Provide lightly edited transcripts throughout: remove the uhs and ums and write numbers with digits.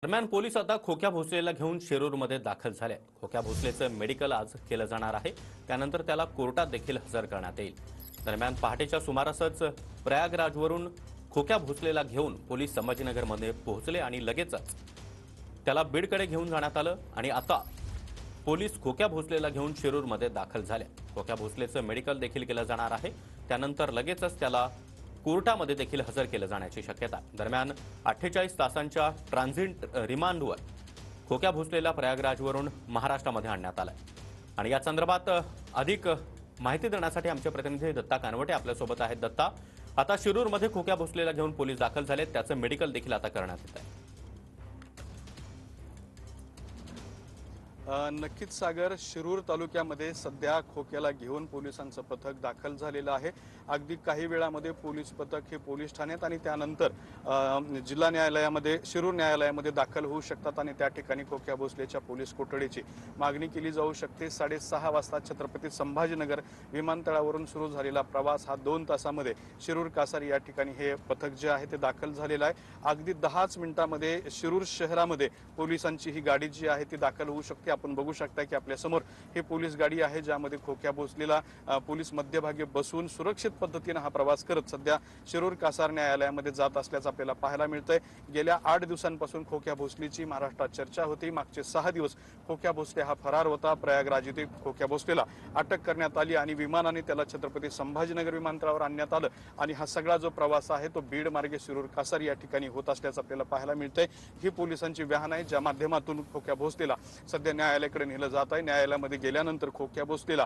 दरम्यान पोलीस आता खोक्या भोसलेला घेऊन शिरूरमध्ये दाखल झाले। खोक्या भोसलेचं मेडिकल आज केलं जाणार आहे। त्यानंतर त्याला कोर्टात देखील हजर करण्यात येईल। दरम्यान पहाटेच्या सुमारासच प्रयागराजवरून खोक्या भोसलेला घेऊन पोलीस संभाजीनगरमध्ये पोहोचले आणि लगेचच त्याला बीडकडे घेऊन जाण्यात आलं आणि आता पोलीस खोक्या भोसलेला घेऊन शिरूरमध्ये दाखल झाले। खोक्या भोसलेचं मेडिकल देखील केलं जाणार आहे। त्यानंतर लगेचच त्याला कोर्टामध्ये देखील हजर केलं जाण्याची शक्यता आहे। दरम्यान 48 तासांच्या ट्रान्झिट रिमांडवर खोक्या भोसलेला प्रयागराजवरून महाराष्ट्रामध्ये आणण्यात आलाय आणि या संदर्भात अधिक माहिती देण्यासाठी आमचे प्रतिनिधी दत्ता कानवटे आपल्यासोबत आहेत। दत्ता, आता शिरूरमध्ये खोक्या भोसलेला घेऊन पोलीस दाखल झाले, त्याचं मेडिकल देखील आता करण्यात येत आहे। नक्कीच सागर, शिरूर तालुक्यामध्ये सध्या खोक्याला घेऊन पोलिसांचं पथक दाखल झालेलं आहे। अगदी काही वेळामध्ये पोलीस पथक हे पोलीस ठाण्यात आणि त्यानंतर जिल्हा न्यायालयामध्ये शिरूर न्यायालयामध्ये दाखल होऊ शकतात आणि त्या ठिकाणी खोक्या भोसलेच्या पोलीस कोठडीची मागणी केली जाऊ शकते। 6:30 वाजता छत्रपती संभाजीनगर विमानतळावरून सुरू झालेला प्रवास हा 2 तासामध्ये शिरूर कासारी या ठिकाणी हे पथक जे आहे ते दाखल झालेलं आहे। अगदी 10च मिनिटांमध्ये शिरूर शहरामध्ये पोलिसांची ही गाडी जी आहे ती दाखल होऊ शकते। आपण बघू शकता की आपल्या समोर ही पोलीस गाडी आहे, ज्यामध्ये खोक्या भोसलेला पोलीस मध्यभागी बसून सुरक्षित पद्धतीने हा प्रवास करत सध्या शिरूर कासार न्यायालयामध्ये जात असल्याचं आपल्याला पाहायला मिळतंय। गेल्या 8 दिवसांपासून खोक्या भोसलेची महाराष्ट्रात चर्चा होती। मागचे 6 दिवस खोक्या भोसले हा फरार होता। प्रयागराज येथे खोक्या भोसलेला अटक करण्यात आली आणि विमानाने त्याला छत्रपती संभाजीनगर विमानतळावर आणण्यात आलं आणि हा सगळा जो प्रवास आहे तो बीड मार्गे शिरूर कासार या ठिकाणी होत असल्याचं आपल्याला पाहायला मिळतंय। ही पोलिसांची वाहन आहे, ज्या माध्यमातून खोक्या भोसलेला सध्या न्यायालयाकडे नेलं जात आहे। न्यायालयामध्ये गेल्यानंतर खोक्या भोसलेला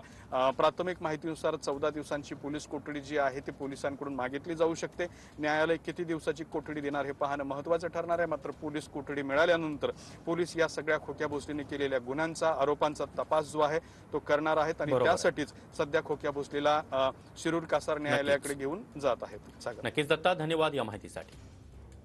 प्राथमिक माहितीनुसार 14 दिवसांची पोलीस कोठडी जी आहे ती पोलिसांकडून मागितली जाऊ शकते। न्यायालय किती दिवसाची कोठडी देणार हे पाहणं महत्त्वाचं ठरणार आहे। मात्र पोलीस कोठडी मिळाल्यानंतर पोलीस या सगळ्या खोक्या भोसलेने केलेल्या गुन्ह्यांचा आरोपांचा तपास जो आहे तो करणार आहेत आणि त्यासाठीच सध्या खोक्या भोसलेला शिरूर कासार न्यायालयाकडे घेऊन जात आहेत। नक्कीच दत्ता, धन्यवाद या माहितीसाठी।